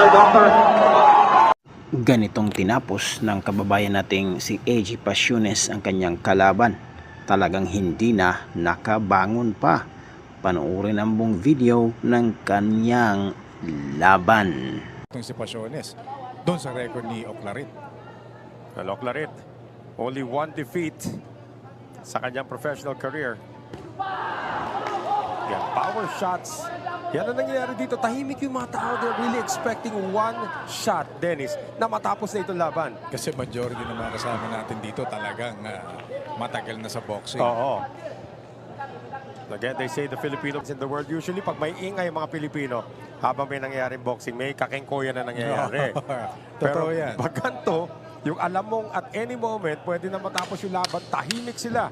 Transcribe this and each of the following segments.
Doctor. Ganitong tinapos ng kababayan nating si AJ Pasiones ang kanyang kalaban. Talagang hindi na nakabangon pa. Panoorin ang buong video ng kanyang laban. Itong si Pasiones doon sa record ni Oclarit. Well, Oclarit, only one defeat sa kanyang professional career. Yan, power shots. Yan ang nangyayari dito. Tahimik yung mga tao. They're really expecting one shot, Dennis, na matapos na itong laban. Kasi majority ng mga kasama natin dito talagang matagal na sa boxing. Oo. Again, they say the Filipinos in the world, usually pag may ingay mga Pilipino, habang may nangyayaring boxing, may kakengkoyan na nangyayari. Totoo Pero yan. pag ganito, yung alam mong at any moment, pwede na matapos yung laban, tahimik sila.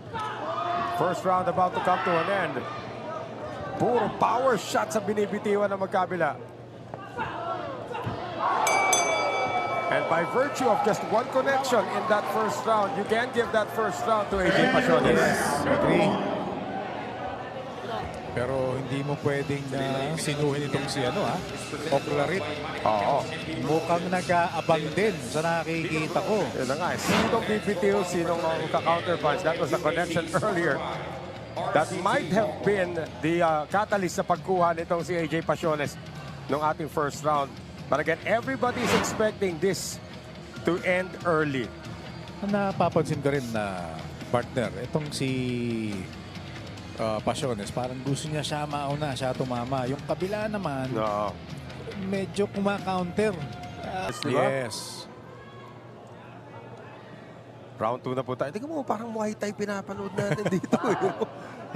First round about to come to an end. Puro power shots sa binibitiwan ng magkabila. And by virtue of just one connection in that first round, you can give that first round to AJ Pasiones. Agree. Pero hindi mo pwedeng sinuhin itong si Oclarit. Oo. Mukhang nag-aabang din sa nakikita ko. Yun na nga. Sinong bibitiw, sinong ka-counterpunch. That was the connection earlier. That might have been the catalyst sa pagkuha nitong si AJ Pasiones nung ating first round. But again, everybody's expecting this to end early. Napapansin ka rin na partner, itong si Pasiones, parang gusto niya siya mauna, siya tumama. Yung kabila naman, No. medyo kumakaunter. Diba? Yes. Round 2 na po tayo. Tingnan mo, parang Muay Thai pinapanood natin dito.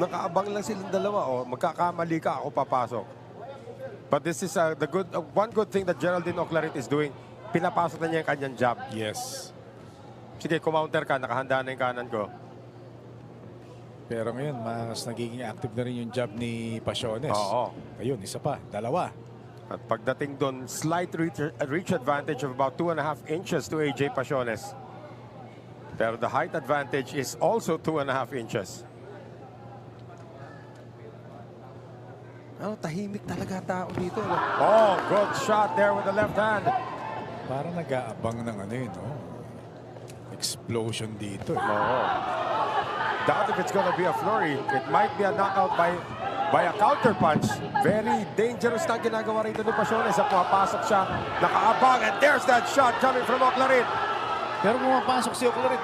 Nakaabang lang silang dalawa. O, magkakamali ka, ako papasok. But this is one good thing that Geraldine Oclarit is doing. Pinapasok na niya yung kanyang jab. Yes. Sige, kumounter ka. Nakahanda na yung kanan ko. Pero ngayon, mas nagiging active na rin yung jab ni Pasiones. Oo. Ayun, isa pa, dalawa. At pagdating doon, slight reach advantage of about 2.5 inches to AJ Pasiones. Pero the height advantage is also 2.5 inches. Oh, tahimik talaga tao dito. Oh, good shot there with the left hand. Parang nag-aabang ng explosion dito. Oh. Doubt if it's gonna be a flurry. It might be a knockout by a counter punch. Very dangerous na ginagawa rito ni Pasiones. Sa pumapasok siya, nakaabang, and there's that shot coming from Oclarit. Pero pumapasok si Oclarit